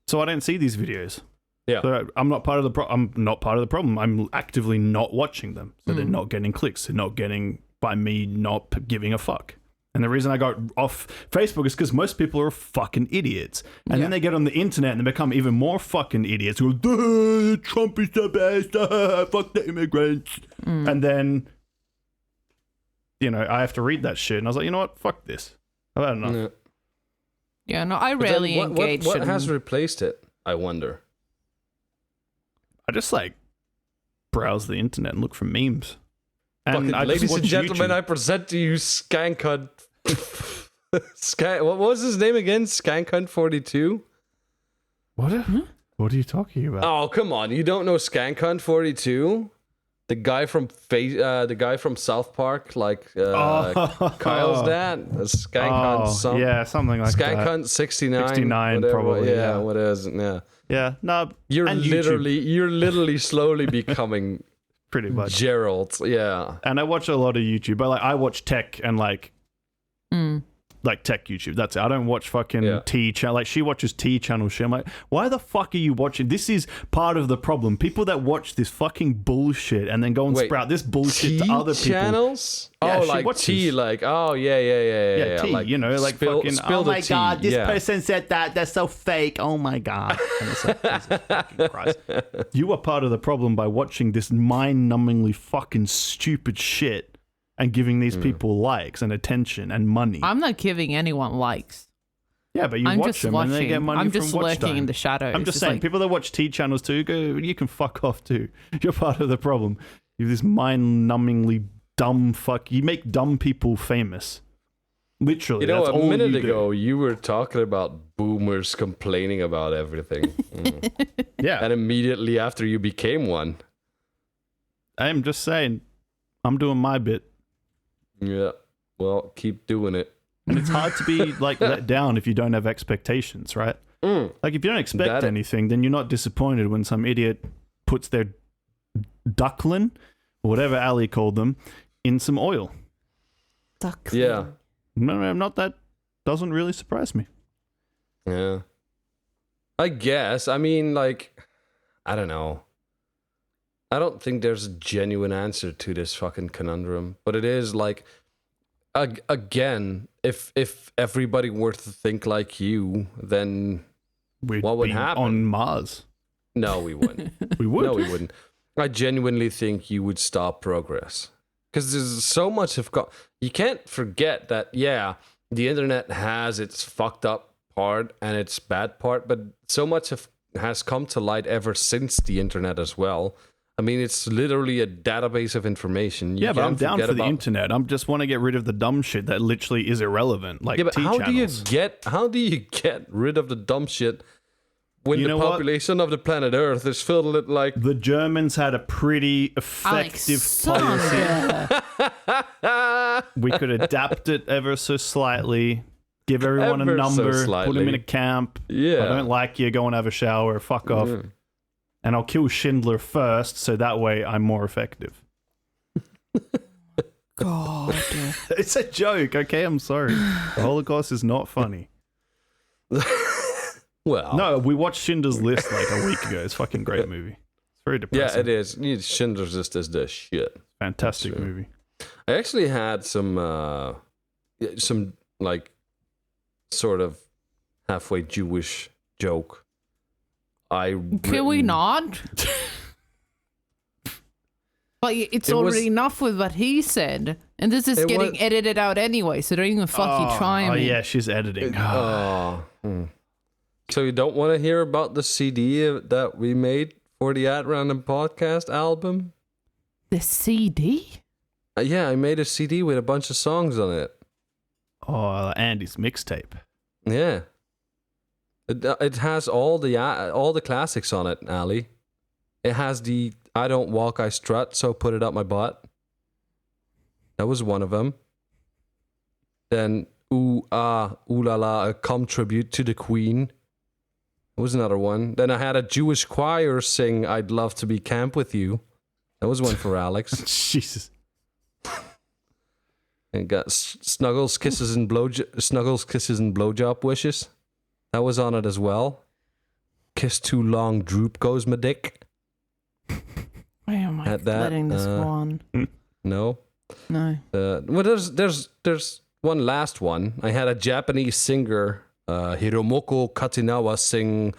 So I don't see these videos. Yeah. So I'm not part of the I'm not part of the problem. I'm actively not watching them. So they're not getting clicks. They're not getting by me not giving a fuck. And the reason I got off Facebook is because most people are fucking idiots. And then they get on the internet and they become even more fucking idiots who go, Trump is the best, fuck the immigrants. And then, I have to read that shit. And I was like, you know what? Fuck this. I've had enough. Yeah, no, I rarely engage. What has replaced it, I wonder? I just, like, browse the internet and look for memes. And ladies and gentlemen, YouTube. I present to you Skankhunt. What was his name again? Skankhunt 42. What are you talking about? Oh, come on! You don't know Skankhunt 42? The guy from South Park, like Kyle's dad. Skankhunt. Something like that. Skankhunt 69. 69, whatever. probably. Yeah. What is it? Yeah. Yeah. No. You're literally slowly becoming. Pretty much. Gerald, yeah. And I watch a lot of YouTube, but I watch tech and like tech YouTube. That's it. I don't watch fucking T channel. Like, she watches T channel shit. I'm like, why the fuck are you watching? This is part of the problem. People that watch this fucking bullshit and then go and sprout this bullshit to other people. Channels? Yeah, like T, like, T, like, like fucking, oh my god, this person said that, that's so fake, oh my god. And it's like, Jesus fucking Christ. You are part of the problem by watching this mind-numbingly fucking stupid shit and giving these people likes and attention and money. I'm not giving anyone likes. Yeah, but I'm watch just them watching. and they get money I'm from just watch lurking time. in the shadows. I'm just saying, people that watch T channels too, you can fuck off too. You're part of the problem. You have this mind-numbingly dumb fuck. You make dumb people famous. Literally. You know, a minute ago, you were talking about boomers complaining about everything. Yeah. And immediately after you became one. I'm just saying, I'm doing my bit. Yeah. Well, keep doing it. And it's hard to be like let down if you don't have expectations, right? Like, if you don't expect anything, then you're not disappointed when some idiot puts their duckling, or whatever Ali called them, in some oil. Duckling. Yeah. No, that doesn't really surprise me. Yeah. I guess. I mean, like, I don't know. I don't think there's a genuine answer to this fucking conundrum, but it is like, again, if everybody were to think like you, then what would happen? On Mars? No, we wouldn't. We would. No, we wouldn't. I genuinely think you would stop progress, because there's so much you can't forget that. Yeah, the internet has its fucked up part and its bad part, but so much has come to light ever since the internet as well. I mean, it's literally a database of information. You Yeah, but I'm can't down forget for the about- internet. I just want to get rid of the dumb shit that literally is irrelevant, like Yeah, but how channels. do you get rid of the dumb shit when You the know what? population of the planet Earth is filled with like The Germans had a pretty effective policy. Alexander. We could adapt it ever so slightly. Give everyone Ever a so number. Put slightly. them in a camp. Yeah. I don't like you. Go and have a shower. Fuck off. Yeah. And I'll kill Schindler first, so that way I'm more effective. God. It's a joke, okay? I'm sorry. The Holocaust is not funny. Well, No, we watched Schindler's List like a week ago. It's a fucking great movie. It's very depressing. yeah, it is. Schindler's List is the shit. Fantastic Sure. movie. I actually had some like sort of halfway Jewish joke. Can we not? But it's It already was- enough with what he said. And this is It getting was- edited out anyway, so don't even fucking try Oh, me. yeah, she's editing. So you don't want to hear about the CD that we made for the At Random podcast album? The CD? Yeah, I made a CD with a bunch of songs on it. Oh, Andy's mixtape. Yeah. It has all the classics on it, Ali. It has the I Don't Walk, I Strut, so put it up my butt. That was one of them. Then Ooh Ah Ooh La La, a Come Tribute to the Queen. That was another one. Then I had a Jewish choir sing I'd Love to Be Camp With You. That was one for Alex. Jesus. And got Snuggles, Kisses and Blowjob Wishes. That was on it as well. Kiss Too Long, Droop Goes My Dick. Why am I Had that, letting this go on? No. No. Well, there's one last one. I had a Japanese singer, Hiromoko Katinawa, sing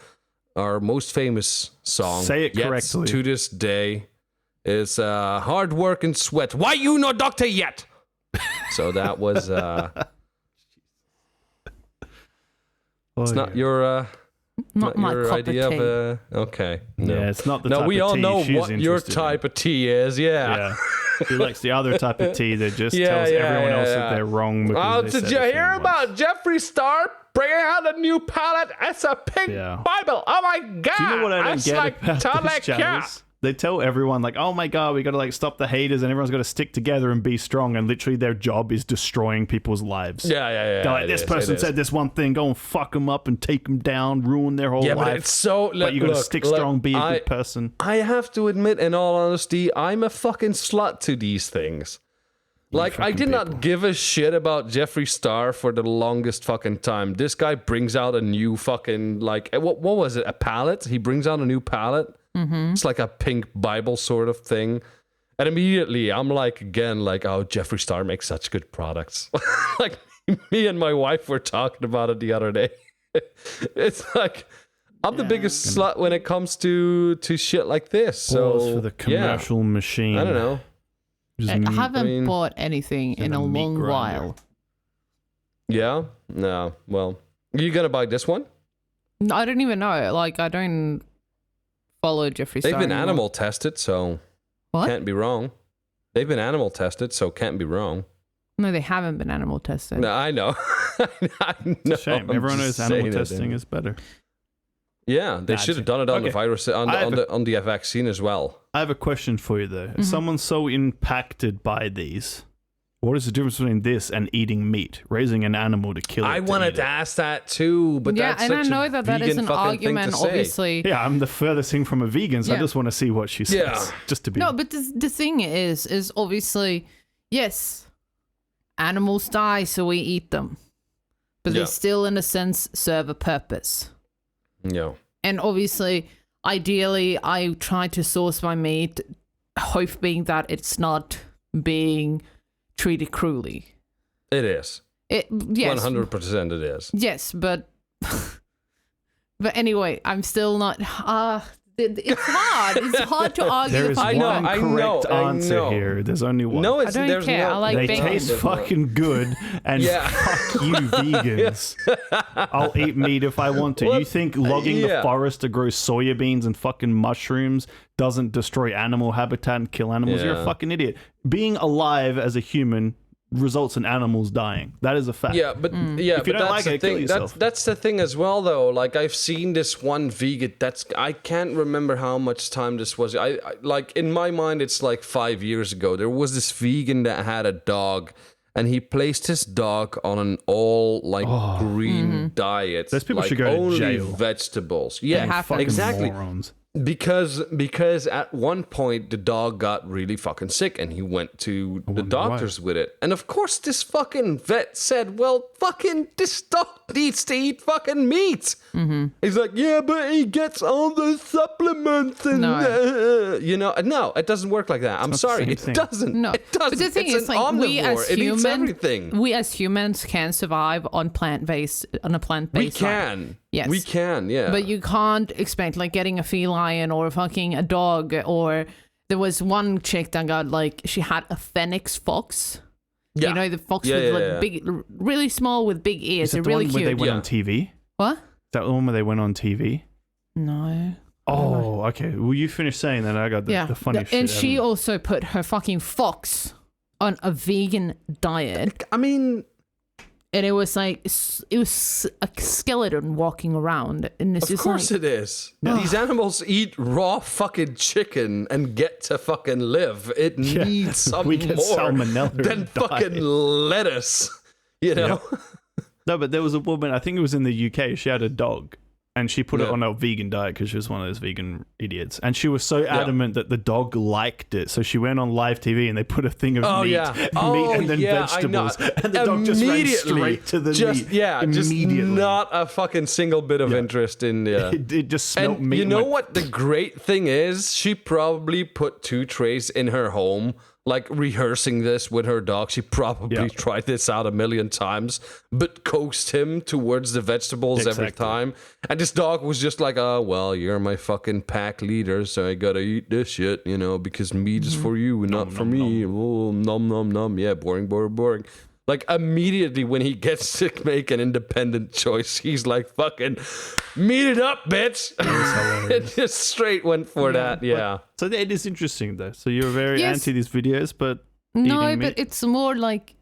our most famous song. Say it yet correctly. To this day, is Hard Work and Sweat. Why you no doctor yet? So that was. Oh, It's not yeah. your. Not my your cup idea of tea. of okay. No. Yeah, it's not the No, type we of all tea know she's what your interested in. type of tea is. Yeah. Yeah. He likes the other type of tea that just Yeah, tells yeah, everyone yeah, else yeah. that they're wrong. Because Oh, they did said you the hear thing about once. Jeffree Star bringing out a new palette? It's a pink Yeah. Bible. Oh my god! Do you know what I don't It's get like about Tala these channels? They tell everyone like, "Oh my god, we got to like stop the haters, and everyone's got to stick together and be strong." And literally, their job is destroying people's lives. Yeah. They're like, it "This is, person it is. said this one thing, go and fuck them up and take them down, ruin their whole Yeah, life." but it's so. But you got to look, stick look, strong, be a I- good person. I have to admit, in all honesty, I'm a fucking slut to these things. Like, I fucking did people. not give a shit about Jeffree Star for the longest fucking time. This guy brings out a new fucking, like, what was it? A palette? He brings out a new palette. Mm-hmm. It's like a pink Bible sort of thing. And immediately I'm like, again, like, oh, Jeffree Star makes such good products. Like, me and my wife were talking about it the other day. It's like, I'm the biggest slut when it comes to shit like this. Balls So for the yeah. commercial machine. I don't know. Just I meat- haven't mean, bought anything in a a meat long grinder. while. Yeah? No. Well, you gonna buy this one? I don't even know. Like, I don't follow Jeffree Star They've been anymore. animal tested, so What? can't be wrong. They've been animal tested, so can't be wrong. No, they haven't been animal tested. No, I know. I know. It's a shame. I'm Everyone knows just animal saying it, testing dude. is better. Yeah, they should have done it on the Okay. virus on I have the vaccine as well. I have a question for you though. Mm-hmm. If someone's so impacted by these, what is the difference between this and eating meat? Raising an animal to kill it. I to wanted eat to it? ask that too, but yeah, that's and I such know a that that is vegan an fucking thing argument, to say. obviously. Yeah, I'm the furthest thing from a vegan, so I Yeah. just want to see what she says. Yeah. Just to be. No, but the thing is obviously, yes, animals die, so we eat them. But Yeah. they still, in a sense, serve a purpose. Yeah. And obviously, ideally, I try to source my meat, hoping that it's not being treated cruelly. It is. Yes, 100% it is. yes, but but anyway, I'm still not. It's hard. It's hard to argue. There is the one fact. correct answer here. There's only one. No, I don't there's care. no. I like They bacon. taste fucking good, and Yeah. fuck you, vegans. I'll eat meat if I want to. Well, You think logging the yeah. forest to grow soya beans and fucking mushrooms doesn't destroy animal habitat and kill animals? You're a Yeah. fucking idiot. Being alive as a human results in animals dying. That is a fact. Yeah, but Mm. yeah, If you but don't that's like the it, kill thing. yourself. That's the thing as well, though. Like I've seen this one vegan. I can't remember how much time this was. I like in my mind, it's like 5 years ago. There was this vegan that had a dog, and he placed his dog on an all green diet. Those people like, should go to only jail. vegetables. Yeah, have to. Fucking exactly. morons. Because at one point the dog got really fucking sick and he went to the doctors with it. And of course this fucking vet said, well, fucking this dog needs to eat fucking meat. Mm-hmm. He's like, yeah, but he gets all the supplements and no, it doesn't work like that. I'm not the sorry, same it thing. doesn't. No, It doesn't. but the thing it's is, an like omnivore. we as it eats everything. we as humans can survive on a plant-based We diet. can. Yes. We can, yeah. But you can't expect like getting a feline or fucking a dog. Or there was one chick that got like she had a phoenix fox. yeah. You know the fox Yeah, with yeah, like yeah. big, really small with big ears. Is that They're the really one where they cute. went Yeah. on TV? Is What? that the one where they went on TV? No. Oh, okay. Well, you finish saying that. I got the funny shit. And she also put her fucking fox on a vegan diet. I mean, And it was like, it was a skeleton walking around. And it's of just course like, it is. These animals eat raw fucking chicken and get to fucking live. It needs some We get more salmonella than and fucking die. lettuce. You know? No, but there was a woman, I think it was in the UK, she had a dog. And she put it Yeah. on a vegan diet because she was one of those vegan idiots. And she was so adamant that the dog liked it. So she went on live TV and they put a thing of meat, meat and then vegetables. And the dog just ran straight to the meat. Yeah, just immediately. not a fucking single bit of interest in It just smelled And meat. you and know went, what the great thing is? She probably put 2 trays in her home, like rehearsing this with her dog. She probably tried this out a million times, but coaxed him towards the vegetables every Exactly. time. And this dog was just like, oh, well, you're my fucking pack leader, so I gotta eat this shit, you know, because meat is for you and not for me. Oh, nom, nom, nom. Yeah, boring, boring, boring. Like, immediately when he gets to make an independent choice, he's like, fucking, meat it up, bitch. It just straight went for that, yeah. So it is interesting, though. So you're very Yes. anti these videos, but no, eating but meat? it's more like,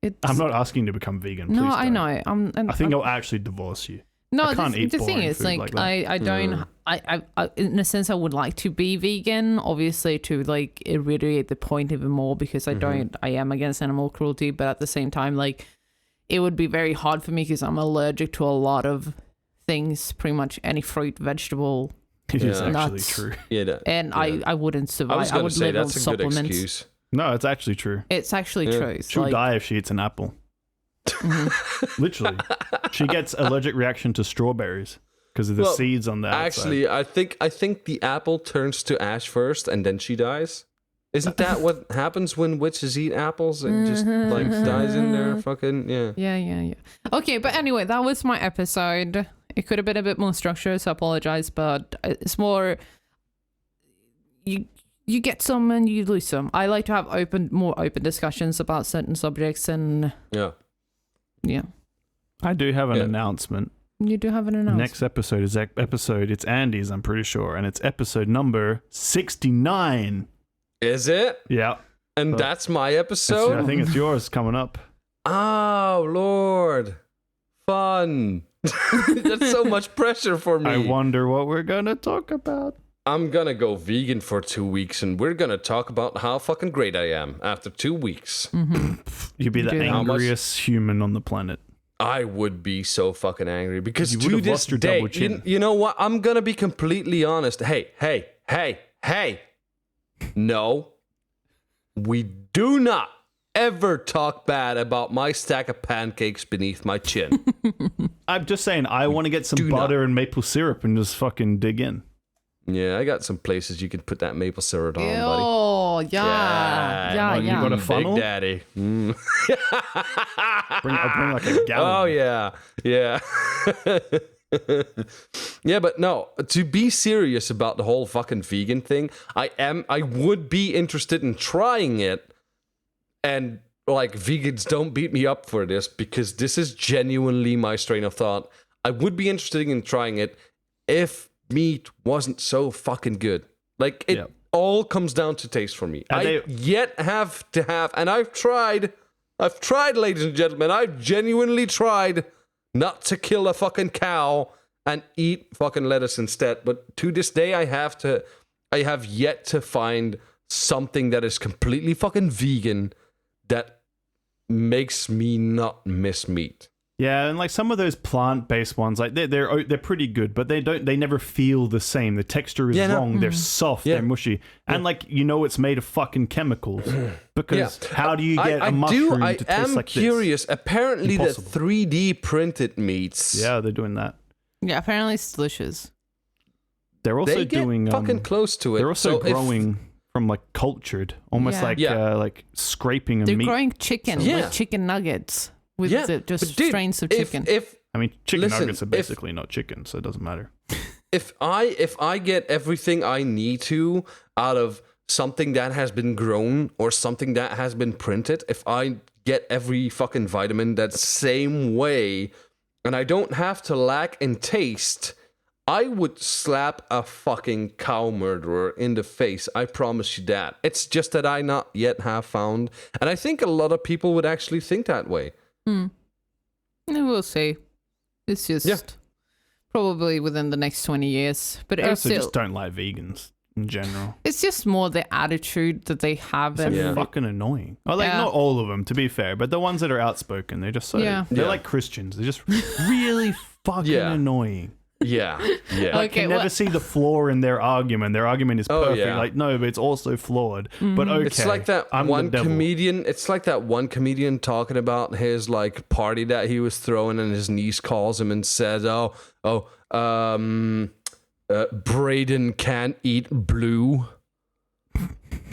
it's. I'm not asking you to become vegan. Please No, I don't. know. I think I'll actually divorce you. No, I can't eat the thing boring is, food like, like that. I don't, I, in a sense, I would like to be vegan, obviously, to like reiterate the point even more, because I am against animal cruelty, but at the same time, like, it would be very hard for me because I'm allergic to a lot of things, pretty much any fruit, vegetable, It is Yeah. actually Nuts. true. Yeah, and I wouldn't survive. I was going would to say live on that's a good supplements. excuse. No, it's actually true. It's actually Yeah. true. It's She'll like, die if she eats an apple. Literally. She gets allergic reaction to strawberries because of the Well, seeds on the outside. Actually, I think the apple turns to ash first and then she dies. Isn't that what happens when witches eat apples and just like dies in there? Fucking yeah. Yeah. Okay, but anyway, that was my episode. It could have been a bit more structured, so I apologize, but it's more you get some and you lose some. I like to have more open discussions about certain subjects, and Yeah. yeah, I do have an Yeah. announcement. you do have an announcement. Next episode is it's Andy's, I'm pretty sure, and it's episode number 69. Is it? Yeah. And that's my I episode? think it's yours coming up. Oh, Lord. Fun. That's so much pressure for me. I wonder what we're going to talk about. I'm gonna go vegan for 2 weeks and we're gonna talk about how fucking great I am after 2 weeks. You'd be the Do that. How much- angriest human on the planet. I would be so fucking angry because You would to have this lost your day, double chin. you know what? I'm gonna be completely honest. Hey. No, we do not ever talk bad about my stack of pancakes beneath my chin. I'm just saying, I want to get some do butter and maple syrup and just fucking dig in. Yeah, I got some places you can put that maple syrup on, buddy. Oh, yeah. you got a funnel? Big Daddy. I'll bring like a gallon. Oh yeah. Yeah, but no, to be serious about the whole fucking vegan thing, I would be interested in trying it. And like, vegans, don't beat me up for this, because this is genuinely my strain of thought. I would be interested in trying it if meat wasn't so fucking good. Like, it all comes down to taste for me. Yet have to have, and I've tried, ladies and gentlemen, I've genuinely tried not to kill a fucking cow and eat fucking lettuce instead. But to this day, I have yet to find something that is completely fucking vegan that makes me not miss meat. Yeah, and like some of those plant-based ones, like they're pretty good, but they never feel the same. The texture is wrong. They're soft. They're mushy, and like it's made of fucking chemicals. Because how do you get a mushroom to taste like this? I am curious. Apparently, the 3D printed meats. Yeah, they're doing that. Yeah, apparently it's delicious. They're also doing fucking close to it. They're also growing from like cultured, almost like scraping a meat. They're growing chicken with chicken nuggets. With strains of chicken. Chicken nuggets are basically not chicken, so it doesn't matter. If I get everything I need to out of something that has been grown or something that has been printed, if I get every fucking vitamin that same way, and I don't have to lack in taste, I would slap a fucking cow murderer in the face. I promise you that. It's just that I not yet have found, and I think a lot of people would actually think that way. We'll see. It's just probably within the next 20 years. But I also just don't like vegans in general. It's just more the attitude that they have. It's fucking annoying. Well, not all of them, to be fair, but the ones that are outspoken, they're just so... They're like Christians. They're just really fucking annoying. Yeah. I can never see the flaw in their argument. Their argument is perfect. Like, no, but it's also flawed. But okay, it's like that one comedian. It's like that one comedian talking about his like party that he was throwing, and his niece calls him and says, Braden can't eat blue."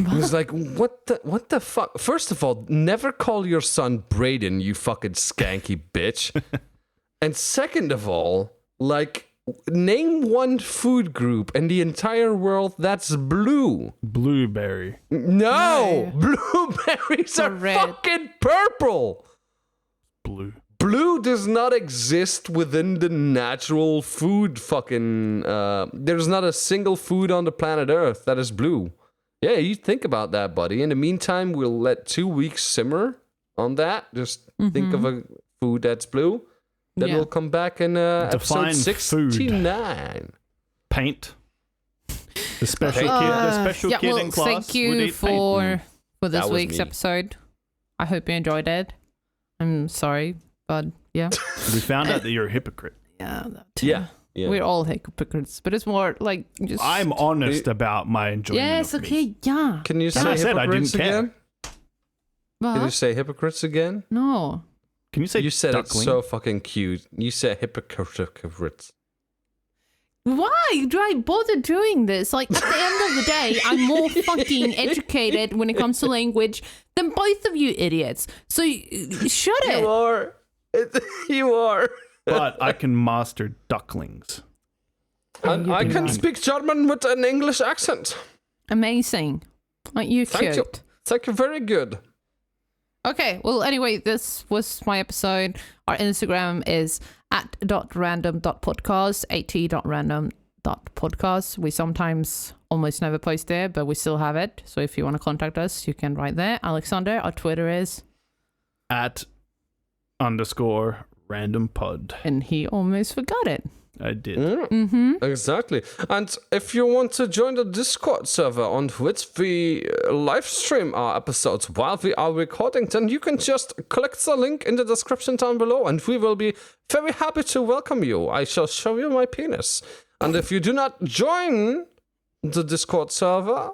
He's like, what the fuck? First of all, never call your son Braden, you fucking skanky bitch. And second of all, like, name one food group in the entire world that's blue. Blueberry. No! Blueberries are fucking purple! Blue. Blue does not exist within the natural food fucking... there's not a single food on the planet Earth that is blue. Yeah, you think about that, buddy. In the meantime, we'll let 2 weeks simmer on that. Just think of a food that's blue. Then we'll come back in episode 69. Food. Paint. The special kid in class. Thank you for this week's episode. I hope you enjoyed it. I'm sorry, but yeah. We found out that you're a hypocrite. Yeah, that too. Yeah. We're all hypocrites, but it's more like just... I'm honest about my enjoyment. Yes, okay, yeah. Can you say hypocrites again? What? Can you say hypocrites again? No. Can you say You said duckling? it's so fucking cute. You said hypocrites. Why do I bother doing this? Like, at the end of the day, I'm more fucking educated when it comes to language than both of you idiots. So, shut it. You are. You are. But I can master ducklings. And I can speak German with an English accent. Amazing. Aren't you Thank cute? you. Thank you, very good. Okay, well, anyway, this was my episode. Our Instagram is @random.podcast, at.random.podcast. We sometimes almost never post there, but we still have it. So if you want to contact us, you can write there. Alexander, our Twitter is @_randompod. And he almost forgot it. I did. Exactly. And if you want to join the Discord server on which we live stream our episodes while we are recording, then you can just click the link in the description down below, and we will be very happy to welcome you. I shall show you my penis. And if you do not join the Discord server,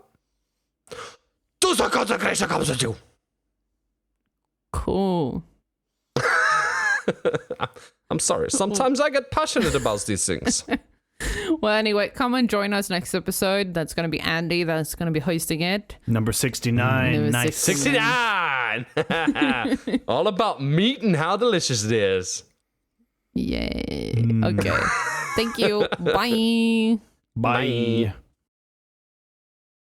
do the consecration comes with you. Cool. I'm sorry. Sometimes I get passionate about these things. Well, anyway, come and join us next episode. That's going to be Andy. That's going to be hosting it. Number 69. Number Nice. 69! All about meat and how delicious it is. Yay. Okay. Thank you. Bye. Bye.